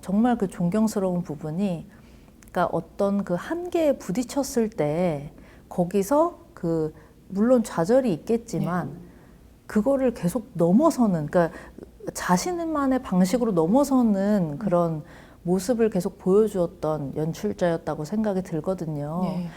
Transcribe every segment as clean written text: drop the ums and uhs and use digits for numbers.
정말 그 존경스러운 부분이, 그러니까 어떤 그 한계에 부딪혔을 때 거기서 그 물론 좌절이 있겠지만 그거를 계속 넘어서는, 그러니까 자신만의 방식으로 넘어서는 그런 모습을 계속 보여주었던 연출자였다고 생각이 들거든요. 네.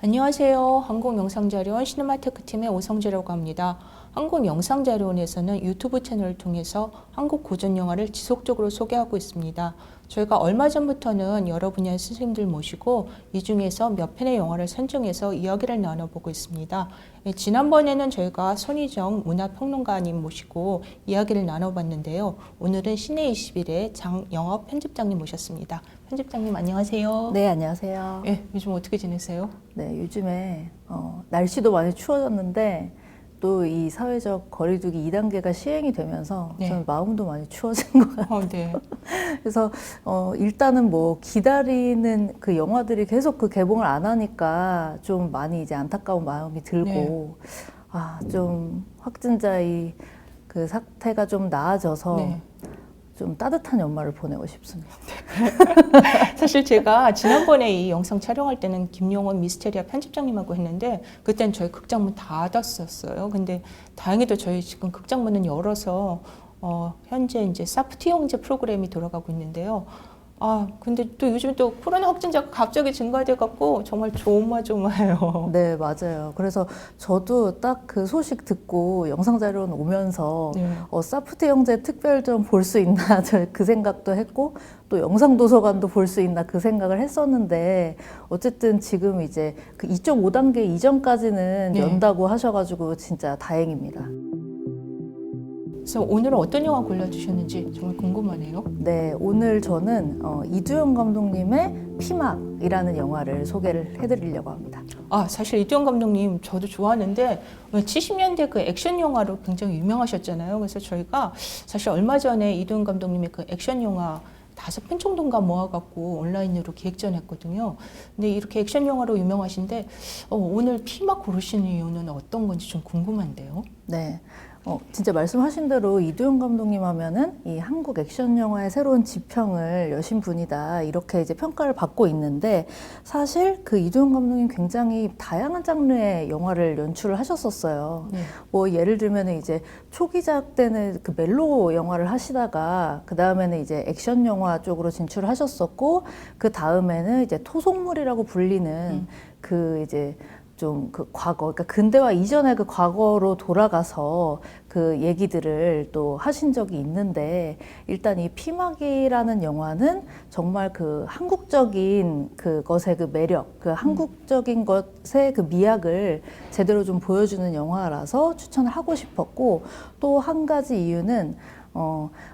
안녕하세요. 한국영상자료원 시네마테크팀의 오성재라고 합니다. 한국영상자료원에서는 유튜브 채널을 통해서 한국 고전영화를 지속적으로 소개하고 있습니다. 저희가 얼마 전부터는 여러 분야의 스승님들 모시고 이 중에서 몇 편의 영화를 선정해서 이야기를 나눠보고 있습니다. 지난번에는 저희가 손희정 문화평론가님 모시고 이야기를 나눠봤는데요. 오늘은 시내21의 장영업 편집장님 모셨습니다. 편집장님 안녕하세요. 네, 안녕하세요. 네, 요즘 어떻게 지내세요? 네, 요즘에 날씨도 많이 추워졌는데 또 이 사회적 거리두기 2단계가 시행이 되면서 저는 마음도 많이 추워진 것 같아요. 네. 그래서 일단은 뭐 기다리는 그 영화들이 계속 그 개봉을 안 하니까 좀 많이 이제 안타까운 마음이 들고 좀 확진자의 그 사태가 좀 나아져서 좀 따뜻한 연말을 보내고 싶습니다. 사실 제가 지난번에 이 영상 촬영할 때는 김용원 미스테리아 편집장님하고 했는데 그때는 저희 극장문 닫았었어요. 근데 다행히도 저희 지금 극장문은 열어서 현재 이제 사프트 형제 프로그램이 돌아가고 있는데요. 근데 또 요즘 또 코로나 확진자가 갑자기 증가돼 갖고 정말 조마조마해요. 네, 맞아요. 그래서 저도 딱 그 소식 듣고 영상자료원 오면서 사프트 형제 특별전 볼 수 있나 그 생각도 했고 또 영상도서관도 볼 수 있나 그 생각을 했었는데 어쨌든 지금 이제 그 2.5단계 이전까지는 연다고 하셔가지고 진짜 다행입니다. 그래서 오늘은 어떤 영화 골라주셨는지 정말 궁금하네요. 네, 오늘 저는 이두영 감독님의 피막이라는 영화를 소개를 해드리려고 합니다. 사실 이두영 감독님 저도 좋아하는데 70년대 그 액션 영화로 굉장히 유명하셨잖아요. 그래서 저희가 사실 얼마 전에 이두영 감독님의 그 액션 영화 5편 정도인가 모아갖고 온라인으로 기획전 했거든요. 근데 이렇게 액션 영화로 유명하신데 오늘 피막 고르시는 이유는 어떤 건지 좀 궁금한데요. 네. 진짜 말씀하신 대로 이두영 감독님 하면은 이 한국 액션 영화의 새로운 지평을 여신 분이다 이렇게 이제 평가를 받고 있는데 사실 그 이두영 감독님 굉장히 다양한 장르의 영화를 연출을 하셨었어요. 뭐 예를 들면은 이제 초기작 때는 그 멜로 영화를 하시다가 그 다음에는 이제 액션 영화 쪽으로 진출을 하셨었고 그 다음에는 이제 토속물이라고 불리는 그 이제 좀 그 과거, 그러니까 근대화 이전의 그 과거로 돌아가서 그 얘기들을 또 하신 적이 있는데 일단 이 피막이라는 영화는 정말 그 한국적인 그것의 그 매력, 그 한국적인 것의 그 미학을 제대로 좀 보여주는 영화라서 추천을 하고 싶었고 또 한 가지 이유는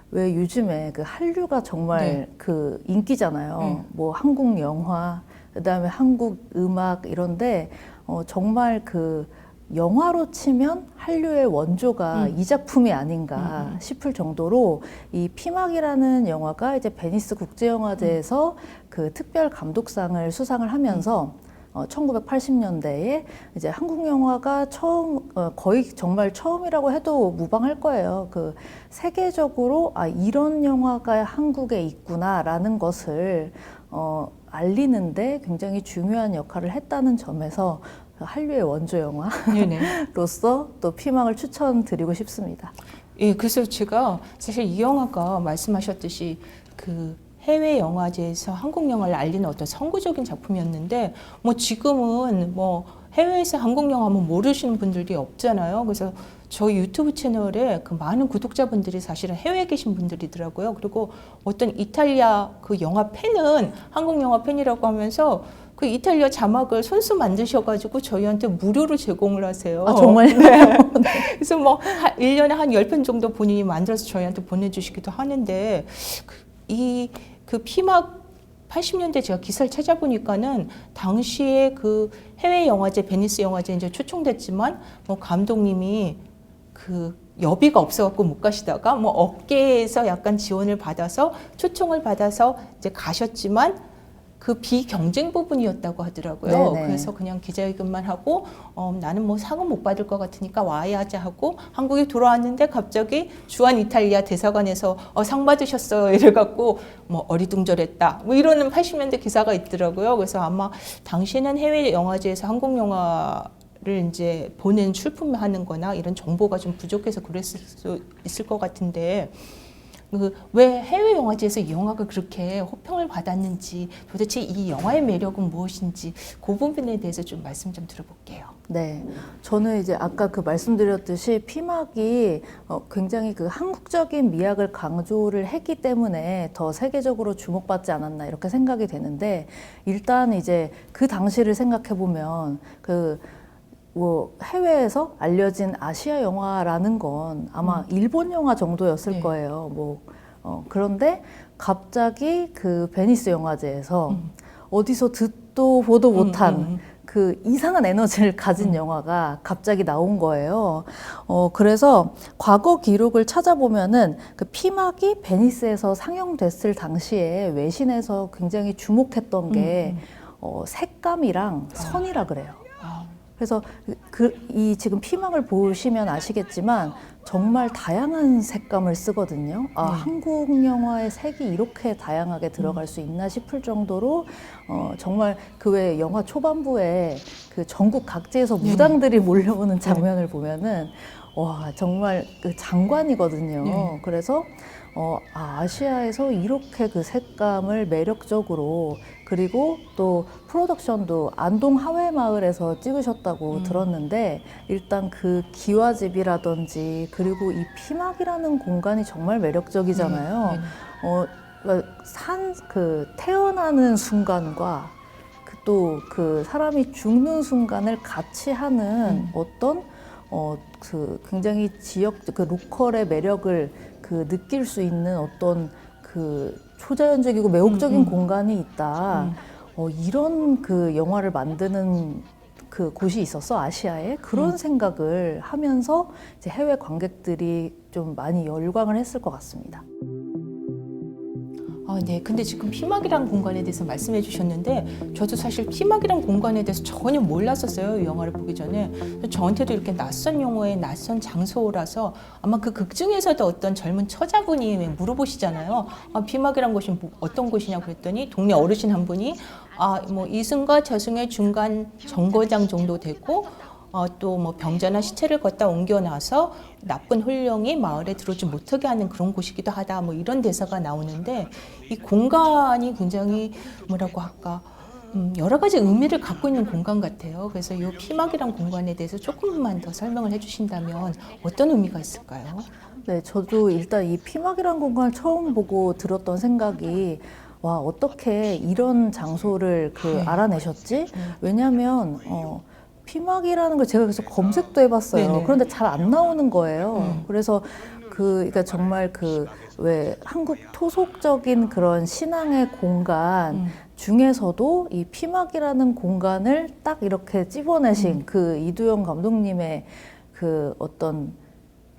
왜 요즘에 그 한류가 정말 그 인기잖아요. 뭐 한국 영화, 그다음에 한국 음악 이런데 정말 그 영화로 치면 한류의 원조가 이 작품이 아닌가 싶을 정도로 이 피막이라는 영화가 이제 베니스 국제영화제에서 그 특별 감독상을 수상을 하면서 1980년대에 이제 한국 영화가 처음 거의 정말 처음이라고 해도 무방할 거예요. 그 세계적으로 이런 영화가 한국에 있구나라는 것을 알리는데 굉장히 중요한 역할을 했다는 점에서 한류의 원조 영화로서 또 피막을 추천드리고 싶습니다. 예, 그래서 제가 사실 이 영화가 말씀하셨듯이 그 해외 영화제에서 한국 영화를 알리는 어떤 선구적인 작품이었는데 뭐 지금은 뭐 해외에서 한국 영화 하면 모르시는 분들이 없잖아요. 그래서 저희 유튜브 채널에 그 많은 구독자분들이 사실은 해외에 계신 분들이더라고요. 그리고 어떤 이탈리아 그 영화 팬은 한국 영화 팬이라고 하면서 그 이탈리아 자막을 손수 만드셔가지고 저희한테 무료로 제공을 하세요. 정말요? 네. 그래서 뭐 1년에 한 10편 정도 본인이 만들어서 저희한테 보내주시기도 하는데 이 그 피막 80년대 제가 기사를 찾아보니까는 당시에 그 해외 영화제 베니스 영화제 이제 초청됐지만 뭐 감독님이 그 여비가 없어갖고 못 가시다가 뭐 업계에서 약간 지원을 받아서 초청을 받아서 이제 가셨지만 그 비경쟁 부분이었다고 하더라고요. 네네. 그래서 그냥 기자회견만 하고 나는 뭐 상은 못 받을 것 같으니까 와야지 하고 한국에 돌아왔는데 갑자기 주한 이탈리아 대사관에서 상 받으셨어요 이래갖고 뭐 어리둥절했다 뭐 이러는 80년대 기사가 있더라고요. 그래서 아마 당시에는 해외 영화제에서 한국 영화를 이제 보낸 출품하는 거나 이런 정보가 좀 부족해서 그랬을 수 있을 것 같은데 왜 해외 영화제에서 이 영화가 그렇게 호평을 받았는지 도대체 이 영화의 매력은 무엇인지 그 부분에 대해서 좀 말씀 좀 들어볼게요. 네, 저는 이제 아까 그 말씀드렸듯이 피막이 굉장히 그 한국적인 미학을 강조를 했기 때문에 더 세계적으로 주목받지 않았나 이렇게 생각이 되는데 일단 이제 그 당시를 생각해 보면 뭐 해외에서 알려진 아시아 영화라는 건 아마 일본 영화 정도였을 네. 거예요. 그런데 갑자기 그 베니스 영화제에서 어디서 듣도 보도 못한 그 이상한 에너지를 가진 영화가 갑자기 나온 거예요. 그래서 과거 기록을 찾아보면은 그 피막이 베니스에서 상영됐을 당시에 외신에서 굉장히 주목했던 게 색감이랑 선이라 그래요. 그래서 이 지금 피막을 보시면 아시겠지만 정말 다양한 색감을 쓰거든요. 한국 영화의 색이 이렇게 다양하게 들어갈 수 있나 싶을 정도로 정말 그 외 영화 초반부에 그 전국 각지에서 무당들이 몰려오는 장면을 보면은 와 정말 그 장관이거든요. 그래서 아시아에서 이렇게 그 색감을 매력적으로 그리고 또 프로덕션도 안동 하회마을에서 찍으셨다고 들었는데 일단 그 기와집이라든지 그리고 이 피막이라는 공간이 정말 매력적이잖아요. 그 태어나는 순간과 또 그 사람이 죽는 순간을 같이 하는 어떤 그 굉장히 그 로컬의 매력을 그 느낄 수 있는 어떤 그 초자연적이고 매혹적인 공간이 있다. 이런 그 영화를 만드는 그 곳이 있었어 아시아에 그런 생각을 하면서 이제 해외 관객들이 좀 많이 열광을 했을 것 같습니다. 네. 근데 지금 피막이란 공간에 대해서 말씀해 주셨는데 저도 사실 피막이란 공간에 대해서 전혀 몰랐었어요. 이 영화를 보기 전에. 저한테도 이렇게 낯선 영화의 낯선 장소라서 아마 그 극 중에서도 어떤 젊은 처자분이 물어보시잖아요. 피막이란 곳이 어떤 곳이냐고 그랬더니 동네 어르신 한 분이 뭐 이승과 저승의 중간 정거장 정도 되고 또 뭐 병자나 시체를 걷다 옮겨놔서 나쁜 혼령이 마을에 들어오지 못하게 하는 그런 곳이기도 하다. 뭐 이런 대사가 나오는데 이 공간이 굉장히 뭐라고 할까 여러 가지 의미를 갖고 있는 공간 같아요. 그래서 이 피막이란 공간에 대해서 조금만 더 설명을 해주신다면 어떤 의미가 있을까요? 네, 저도 일단 이 피막이란 공간을 처음 보고 들었던 생각이 와 어떻게 이런 장소를 알아내셨지? 왜냐하면 피막이라는 걸 제가 계속 검색도 해봤어요. 네네. 그런데 잘 안 나오는 거예요. 그래서 그러니까 정말 왜 한국 토속적인 그런 신앙의 공간 중에서도 이 피막이라는 공간을 딱 이렇게 찝어내신 그 이두영 감독님의 그 어떤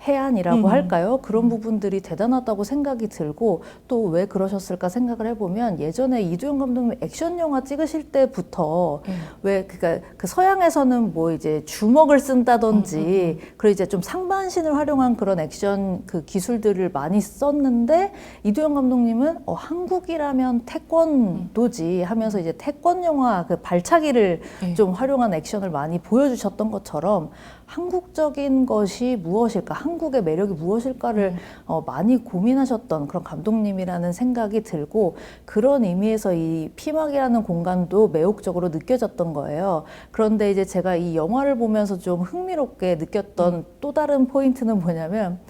해안이라고 할까요? 그런 부분들이 대단하다고 생각이 들고 또 왜 그러셨을까 생각을 해보면 예전에 이두영 감독님 액션 영화 찍으실 때부터 그러니까 그 서양에서는 뭐 이제 주먹을 쓴다든지 그리고 이제 좀 상반신을 활용한 그런 액션 그 기술들을 많이 썼는데 이두영 감독님은 한국이라면 태권도지 하면서 이제 태권 영화 그 발차기를 좀 활용한 액션을 많이 보여주셨던 것처럼 한국적인 것이 무엇일까, 한국의 매력이 무엇일까를 많이 고민하셨던 그런 감독님이라는 생각이 들고 그런 의미에서 이 피막이라는 공간도 매혹적으로 느껴졌던 거예요. 그런데 이제 제가 이 영화를 보면서 좀 흥미롭게 느꼈던 또 다른 포인트는 뭐냐면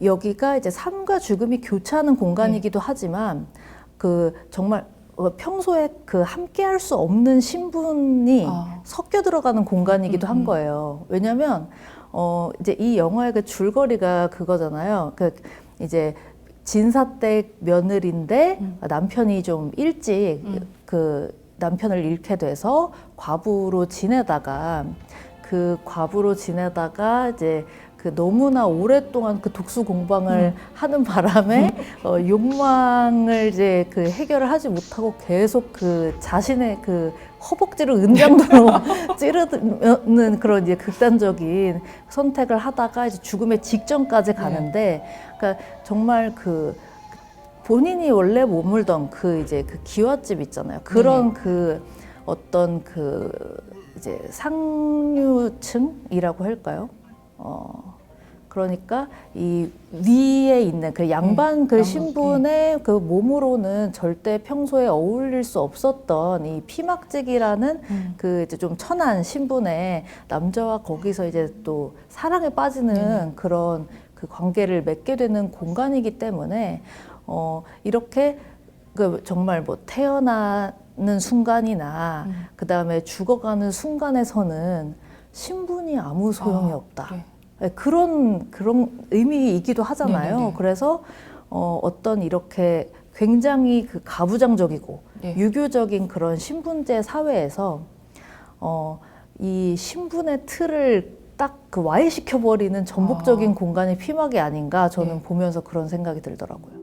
여기가 이제 삶과 죽음이 교차하는 공간이기도 하지만 정말 평소에 함께 할 수 없는 신분이 섞여 들어가는 공간이기도 한 거예요. 왜냐면 이제 이 영화의 그 줄거리가 그거잖아요. 이제 진사댁 며느리인데 남편이 좀 일찍 그 남편을 잃게 돼서 과부로 지내다가 이제 그 너무나 오랫동안 그 독수 공방을 하는 바람에 욕망을 이제 그 해결을 하지 못하고 계속 그 자신의 그 허벅지를 은장도로 찌르는 그런 이제 극단적인 선택을 하다가 이제 죽음의 직전까지 가는데, 그러니까 정말 그 본인이 원래 머물던 그 이제 그 기와집 있잖아요. 그런 그 어떤 그 이제 상류층이라고 할까요? 그러니까 이 위에 있는 그 양반 그 신분의 그 몸으로는 절대 평소에 어울릴 수 없었던 이 피막직이라는 그 이제 좀 천한 신분의 남자와 거기서 이제 또 사랑에 빠지는 그런 그 관계를 맺게 되는 공간이기 때문에 이렇게 그 정말 뭐 태어나는 순간이나 그 다음에 죽어가는 순간에서는 신분이 아무 소용이 없다. 네, 그런 의미이기도 하잖아요. 네네네. 그래서 어떤 이렇게 굉장히 그 가부장적이고 유교적인 그런 신분제 사회에서 이 신분의 틀을 딱 그 와해시켜버리는 전복적인 공간이 피막이 아닌가 저는 보면서 그런 생각이 들더라고요.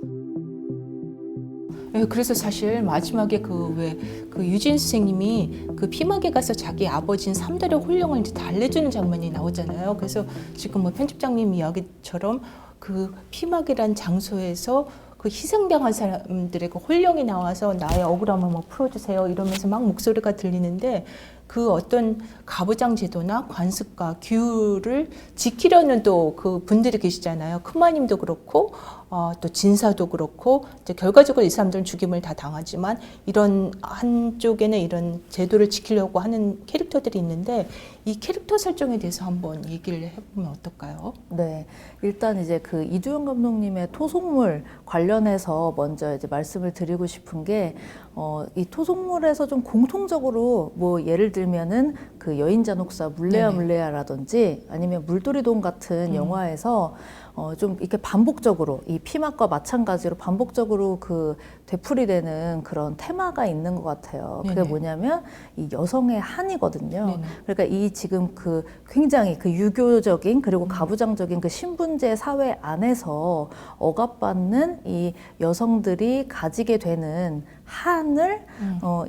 네, 그래서 사실 마지막에 그 유진 선생님이 그 피막에 가서 자기 아버지인 삼달의 혼령을 이제 달래주는 장면이 나오잖아요. 그래서 지금 뭐 편집장님 이야기처럼 그 피막이란 장소에서 그 희생당한 사람들의 그 혼령이 나와서 나의 억울함을 뭐 풀어주세요 이러면서 막 목소리가 들리는데, 그 어떤 가부장 제도나 관습과 규율을 지키려는 또 그 분들이 계시잖아요. 큰마님도 그렇고 또 진사도 그렇고, 이제 결과적으로 이 사람들은 죽임을 다 당하지만 이런 한쪽에는 이런 제도를 지키려고 하는 캐릭터들이 있는데, 이 캐릭터 설정에 대해서 한번 얘기를 해보면 어떨까요? 네, 일단 이제 그 이두영 감독님의 토속물 관련해서 먼저 이제 말씀을 드리고 싶은 게, 이 토속물에서 좀 공통적으로 뭐 예를 들면은 그 여인잔혹사 물레야라든지 아니면 물돌이동 같은 영화에서 좀 이렇게 반복적으로 이 피막과 마찬가지로 반복적으로 그 되풀이되는 그런 테마가 있는 것 같아요. 그게 뭐냐면 이 여성의 한이거든요. 그러니까 이 지금 그 굉장히 그 유교적인 그리고 가부장적인 그 신분제 사회 안에서 억압받는 이 여성들이 가지게 되는 한을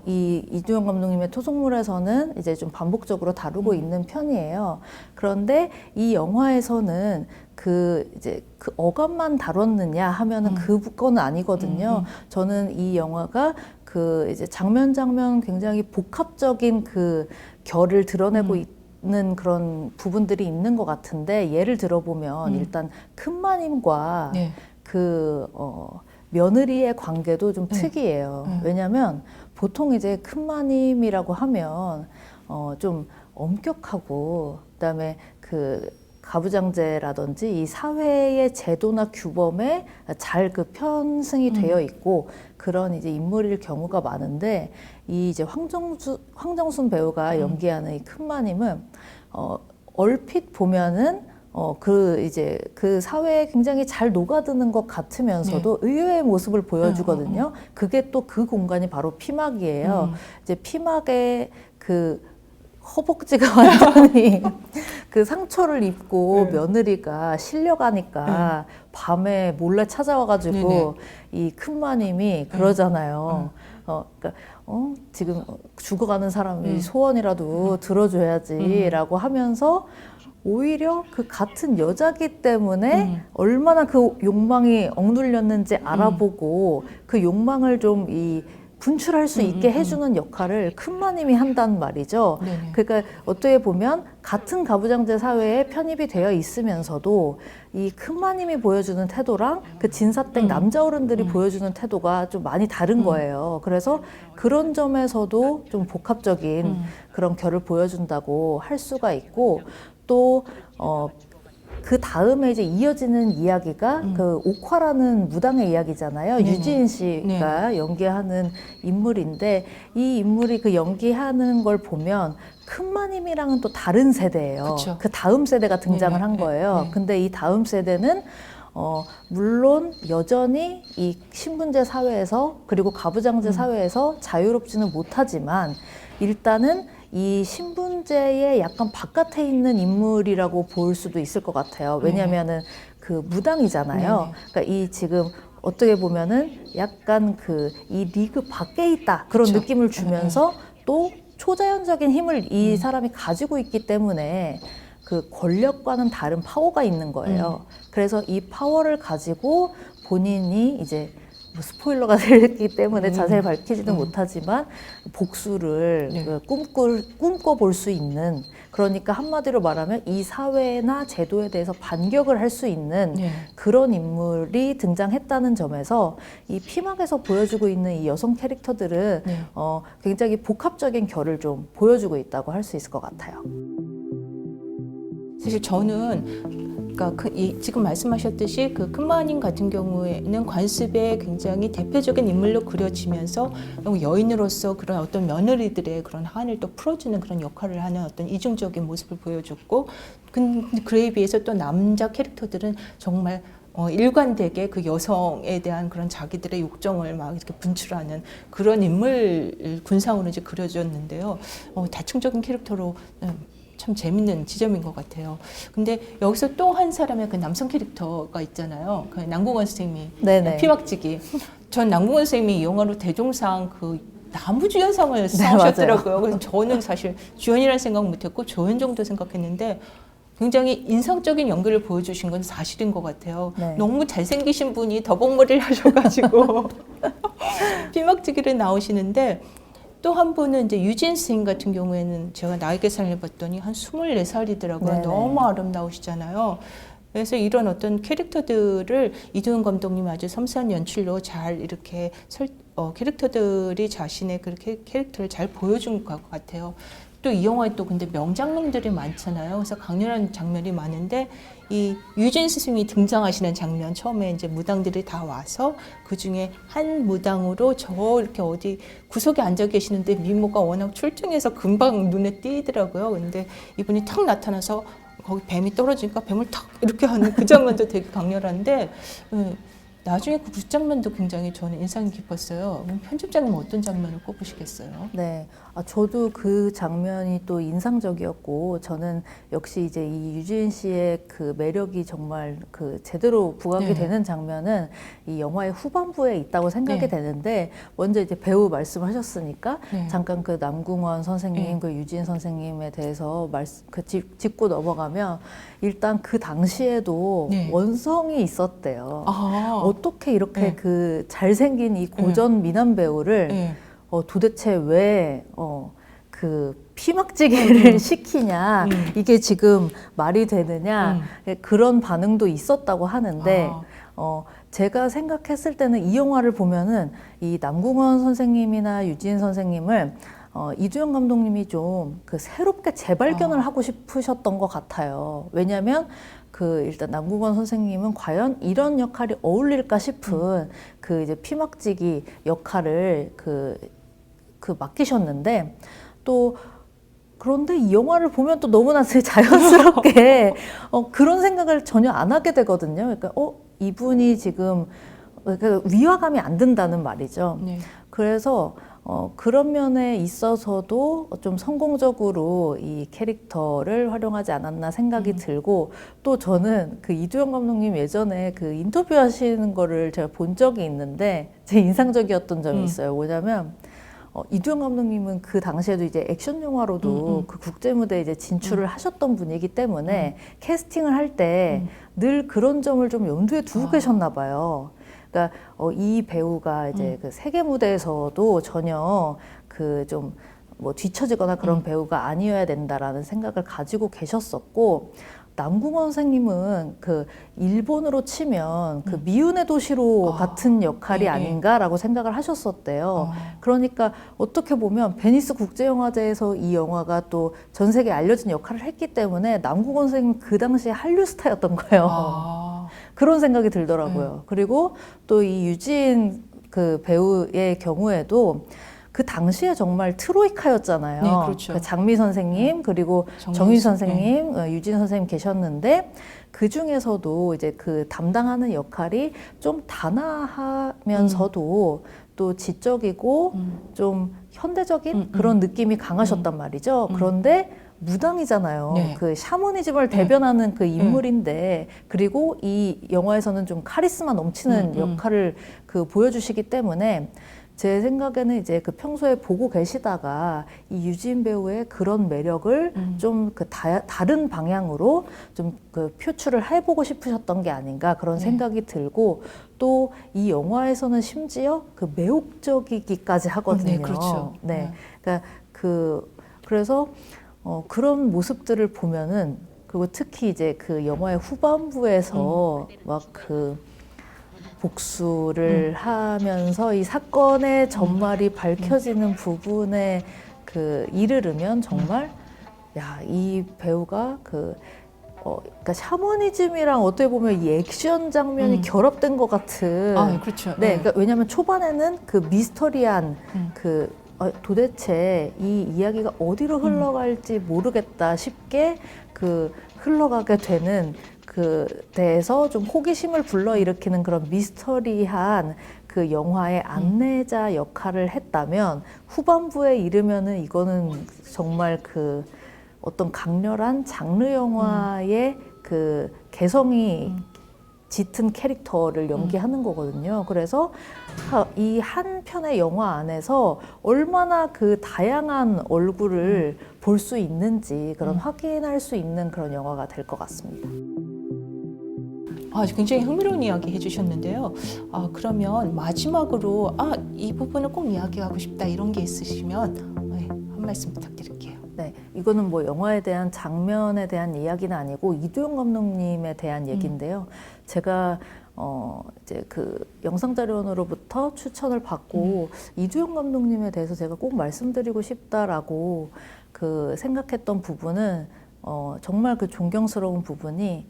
이 이두영 감독님의 토속물에서는 이제 좀 반복적으로 다루고 있는 편이에요. 그런데 이 영화에서는 그 이제 그 억압만 다뤘느냐 하면은 그거는 아니거든요. 저는 이 영화가 그 이제 장면 굉장히 복합적인 그 결을 드러내고 있는 그런 부분들이 있는 것 같은데, 예를 들어보면 일단 큰마님과 그 며느리의 관계도 좀 특이해요. 왜냐하면 보통 이제 큰마님이라고 하면 좀 엄격하고 그다음에 그 가부장제라든지 이 사회의 제도나 규범에 잘 그 편승이 되어 있고 그런 이제 인물일 경우가 많은데, 이 이제 황정순 배우가 연기하는 이 큰마님은 얼핏 보면은 그 이제 그 사회에 굉장히 잘 녹아드는 것 같으면서도 의외의 모습을 보여주거든요. 그게 또 그 공간이 바로 피막이에요. 이제 피막의 그 허벅지가 완전히 그 상처를 입고 며느리가 실려가니까 밤에 몰래 찾아와가지고 이 큰마님이 그러잖아요. 그러니까 지금 죽어가는 사람이 소원이라도 들어줘야지라고 하면서 오히려 그 같은 여자기 때문에 얼마나 그 욕망이 억눌렸는지 알아보고 그 욕망을 좀 분출할 수 있게 해주는 역할을 큰마님이 한단 말이죠. 그러니까 어떻게 보면 같은 가부장제 사회에 편입이 되어 있으면서도 이 큰마님이 보여주는 태도랑 그 진사댁 남자 어른들이 보여주는 태도가 좀 많이 다른 거예요. 그래서 그런 점에서도 좀 복합적인 그런 결을 보여준다고 할 수가 있고, 또 그 다음에 이제 이어지는 이야기가 그 옥화라는 무당의 이야기잖아요. 유지인 씨가 연기하는 인물인데, 이 인물이 그 연기하는 걸 보면 큰마님이랑은 또 다른 세대예요. 그 다음 세대가 등장을 한 거예요. 근데 이 다음 세대는 물론 여전히 이 신분제 사회에서 그리고 가부장제 사회에서 자유롭지는 못하지만 일단은 이 신분제의 약간 바깥에 있는 인물이라고 볼 수도 있을 것 같아요. 왜냐하면은 그 무당이잖아요. 그러니까 이 지금 어떻게 보면은 약간 그 이 리그 밖에 있다 그런 그쵸. 느낌을 주면서 또 초자연적인 힘을 이 사람이 가지고 있기 때문에 그 권력과는 다른 파워가 있는 거예요. 그래서 이 파워를 가지고 본인이 이제 뭐 스포일러가 되기 때문에 자세히 밝히지는 못하지만 복수를 네. 꿈꿔볼 수 있는, 그러니까 한마디로 말하면 이 사회나 제도에 대해서 반격을 할 수 있는 네. 그런 인물이 등장했다는 점에서 이 피막에서 보여주고 있는 이 여성 캐릭터들은 네. 굉장히 복합적인 결을 좀 보여주고 있다고 할 수 있을 것 같아요. 사실 저는 그러니까 지금 말씀하셨듯이 그 큰마님 같은 경우에는 관습의 굉장히 대표적인 인물로 그려지면서 여인으로서 그런 어떤 며느리들의 그런 한을 또 풀어주는 그런 역할을 하는 어떤 이중적인 모습을 보여줬고, 근데 그에 비해서 또 남자 캐릭터들은 정말 일관되게 그 여성에 대한 그런 자기들의 욕정을 막 이렇게 분출하는 그런 인물 군상으로 이제 그려졌는데요. 다층적인 캐릭터로 참 재밌는 지점인 것 같아요. 근데 여기서 또 한 사람의 그 남성 캐릭터가 있잖아요. 그 남궁원 선생님이 네네. 피막지기. 전 남궁원 선생님이 이 영화로 대종상 그 나무주연상을 수상하셨더라고요. 그래서 저는 사실 주연이라는 생각 못했고 조연 정도 생각했는데 굉장히 인상적인 연기를 보여주신 건 사실인 것 같아요. 네. 너무 잘생기신 분이 더벅머리를 하셔가지고 피막지기를 나오시는데, 또 한 분은 이제 유진 선생님 같은 경우에는 제가 나이 계산을 해봤더니 한 24살이더라고요. 네네. 너무 아름다우시잖아요. 그래서 이런 어떤 캐릭터들을 이도현 감독님 아주 섬세한 연출로 잘 이렇게 캐릭터들이 자신의 그 캐릭터를 잘 보여준 것 같아요. 또 이 영화에 또 근데 명장면들이 많잖아요. 그래서 강렬한 장면이 많은데 이 유진 스승이 등장하시는 장면, 처음에 이제 무당들이 다 와서 그 중에 한 무당으로 저 이렇게 어디 구석에 앉아 계시는데 미모가 워낙 출중해서 금방 눈에 띄더라고요. 근데 이분이 탁 나타나서 거기 뱀이 떨어지니까 뱀을 탁 이렇게 하는 그 장면도 되게 강렬한데, 나중에 그 장면도 굉장히 저는 인상 깊었어요. 그럼 편집자님 어떤 장면을 꼽으시겠어요? 네, 저도 그 장면이 또 인상적이었고, 저는 역시 이제 이 유진 씨의 그 매력이 정말 그 제대로 부각이 네. 되는 장면은 이 영화의 후반부에 있다고 생각이 네. 되는데, 먼저 이제 배우 말씀하셨으니까 네. 잠깐 그 남궁원 선생님, 네. 그 유진 선생님에 대해서 짚고 넘어가면, 일단 그 당시에도 네. 원성이 있었대요. 어떻게 이렇게 네. 그 잘생긴 이 고전 미남 배우를 네. 도대체 왜 그 피막지기를 시키냐, 이게 지금 말이 되느냐, 그런 반응도 있었다고 하는데, 제가 생각했을 때는 이 영화를 보면은 이 남궁원 선생님이나 유진 선생님을 이두영 감독님이 좀 그 새롭게 재발견을 하고 싶으셨던 것 같아요. 왜냐하면 그 일단 남궁원 선생님은 과연 이런 역할이 어울릴까 싶은 그 이제 피막지기 역할을 그 맡기셨는데, 또 그런데 이 영화를 보면 또 너무나 자연스럽게 그런 생각을 전혀 안 하게 되거든요. 그러니까 이분이 지금 그러니까 위화감이 안 든다는 말이죠. 네. 그래서 그런 면에 있어서도 좀 성공적으로 이 캐릭터를 활용하지 않았나 생각이 들고, 또 저는 그 이두영 감독님 예전에 그 인터뷰 하시는 거를 제가 본 적이 있는데 제 인상적이었던 점이 있어요. 뭐냐면 이두영 감독님은 그 당시에도 이제 액션 영화로도 그 국제 무대에 이제 진출을 하셨던 분이기 때문에 캐스팅을 할 때 늘 그런 점을 좀 염두에 두고 계셨나 봐요. 그러니까 이 배우가 이제 그 세계 무대에서도 전혀 그 좀 뭐 뒤처지거나 그런 배우가 아니어야 된다라는 생각을 가지고 계셨었고, 남궁원 선생님은 그 일본으로 치면 그 미운의 도시로 같은 역할이 아닌가라고 생각을 하셨었대요. 그러니까 어떻게 보면 베니스 국제영화제에서 이 영화가 또 전 세계에 알려진 역할을 했기 때문에 남궁원 선생님은 그 당시에 한류 스타였던 거예요. 그런 생각이 들더라고요. 그리고 또 이 유진 그 배우의 경우에도 그 당시에 정말 트로이카였잖아요. 네, 그렇죠. 그 장미 선생님 그리고 정유 선생님, 유진 선생님 계셨는데 그 중에서도 이제 그 담당하는 역할이 좀 단아하면서도 또 지적이고 좀 현대적인 그런 느낌이 강하셨단 말이죠. 그런데 무당이잖아요. 네. 그 샤머니즘을 대변하는 그 인물인데 그리고 이 영화에서는 좀 카리스마 넘치는 역할을 그 보여주시기 때문에 제 생각에는 이제 그 평소에 보고 계시다가 이 유진 배우의 그런 매력을 좀 그 다른 방향으로 좀 그 표출을 해보고 싶으셨던 게 아닌가 그런 생각이 들고 또 이 영화에서는 심지어 그 매혹적이기까지 하거든요. 네, 그렇죠. 네, 그러니까 그래서 그런 모습들을 보면은 그리고 특히 이제 그 영화의 후반부에서 막 그 복수를 하면서 이 사건의 전말이 밝혀지는 부분에 그 이르르면 정말 야, 이 배우가 그러니까 샤머니즘이랑 어떻게 보면 이 액션 장면이 결합된 것 같은. 아, 그렇죠. 네, 그러니까 왜냐하면 초반에는 그 미스터리한 도대체 이 이야기가 어디로 흘러갈지 모르겠다 싶게 그 흘러가게 되는 그 대해서 좀 호기심을 불러일으키는 그런 미스터리한 그 영화의 안내자 역할을 했다면 후반부에 이르면은 이거는 정말 그 어떤 강렬한 장르 영화의 그 개성이 짙은 캐릭터를 연기하는 거거든요. 그래서 이 한 편의 영화 안에서 얼마나 그 다양한 얼굴을 볼 수 있는지 그런 확인할 수 있는 그런 영화가 될 것 같습니다. 굉장히 흥미로운 이야기 해주셨는데요. 그러면 마지막으로 이 부분을 꼭 이야기하고 싶다 이런 게 있으시면 한 말씀 부탁드릴게요. 네, 이거는 뭐 영화에 대한 장면에 대한 이야기는 아니고 이두영 감독님에 대한 얘기인데요. 제가 이제 그 영상자료원으로부터 추천을 받고 이두영 감독님에 대해서 제가 꼭 말씀드리고 싶다라고 그 생각했던 부분은 정말 그 존경스러운 부분이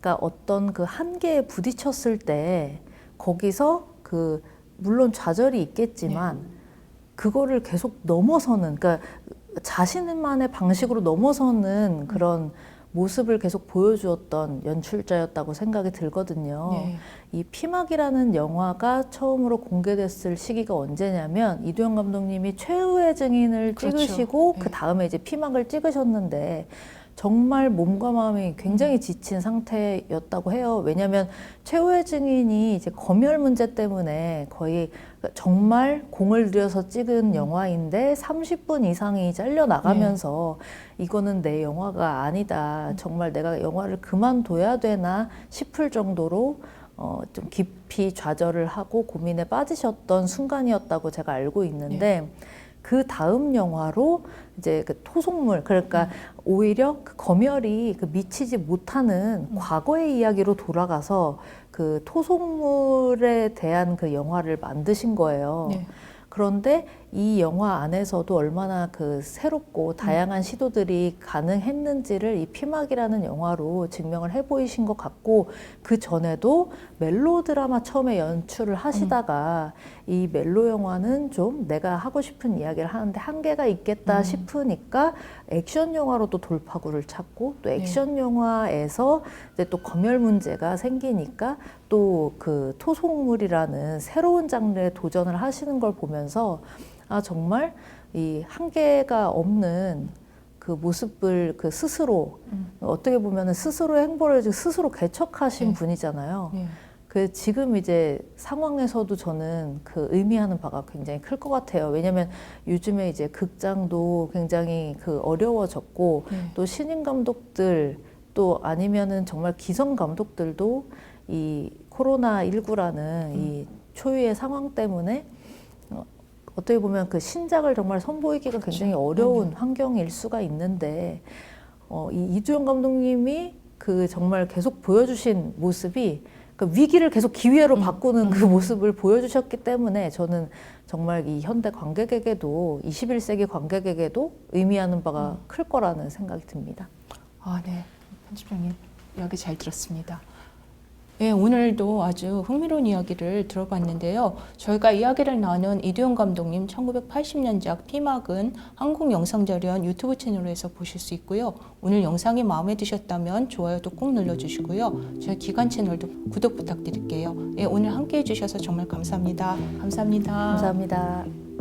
그러니까 어떤 그 한계에 부딪혔을 때 거기서 그 물론 좌절이 있겠지만 그거를 계속 넘어서는 그러니까 자신만의 방식으로 넘어서는 그런 모습을 계속 보여주었던 연출자였다고 생각이 들거든요. 네. 이 피막이라는 영화가 처음으로 공개됐을 시기가 언제냐면 이두영 감독님이 최후의 증인을 그렇죠. 찍으시고 네. 그 다음에 이제 피막을 찍으셨는데 정말 몸과 마음이 굉장히 지친 상태였다고 해요. 왜냐하면 최후의 증인이 이제 검열 문제 때문에 거의 정말 공을 들여서 찍은 영화인데 30분 이상이 잘려 나가면서 이거는 내 영화가 아니다. 정말 내가 영화를 그만둬야 되나 싶을 정도로 좀 깊이 좌절을 하고 고민에 빠지셨던 순간이었다고 제가 알고 있는데 그 다음 영화로 이제 그 토속물 그러니까 오히려 그 검열이 그 미치지 못하는 과거의 이야기로 돌아가서 그 토속물에 대한 그 영화를 만드신 거예요. 네. 그런데 이 영화 안에서도 얼마나 그 새롭고 다양한 시도들이 가능했는지를 이 피막이라는 영화로 증명을 해 보이신 것 같고 그 전에도 멜로 드라마 처음에 연출을 하시다가 이 멜로 영화는 좀 내가 하고 싶은 이야기를 하는데 한계가 있겠다 싶으니까 액션 영화로 또 돌파구를 찾고 또 액션 영화에서 이제 또 검열 문제가 생기니까 또 그 토속물이라는 새로운 장르에 도전을 하시는 걸 보면서 정말 이 한계가 없는 그 모습을 그 스스로 어떻게 보면은 스스로의 행보를 스스로 개척하신 분이잖아요. 그 지금 이제 상황에서도 저는 그 의미하는 바가 굉장히 클 것 같아요. 왜냐하면 요즘에 이제 극장도 굉장히 그 어려워졌고 또 신인 감독들 또 아니면은 정말 기성 감독들도 이 코로나19라는 이 초유의 상황 때문에 어떻게 보면 그 신작을 정말 선보이기가 굉장히 어려운 환경일 수가 있는데 이 이두영 감독님이 그 정말 계속 보여주신 모습이 그 위기를 계속 기회로 바꾸는 그 모습을 보여주셨기 때문에 저는 정말 이 현대 관객에게도 21세기 관객에게도 의미하는 바가 클 거라는 생각이 듭니다. 네. 편집장님 이야기 잘 들었습니다. 네, 오늘도 아주 흥미로운 이야기를 들어봤는데요. 저희가 이야기를 나눈 이두영 감독님 1980년작 피막은 한국영상자료원 유튜브 채널에서 보실 수 있고요. 오늘 영상이 마음에 드셨다면 좋아요도 꼭 눌러주시고요. 저희 기관 채널도 구독 부탁드릴게요. 네, 오늘 함께해 주셔서 정말 감사합니다. 감사합니다. 감사합니다.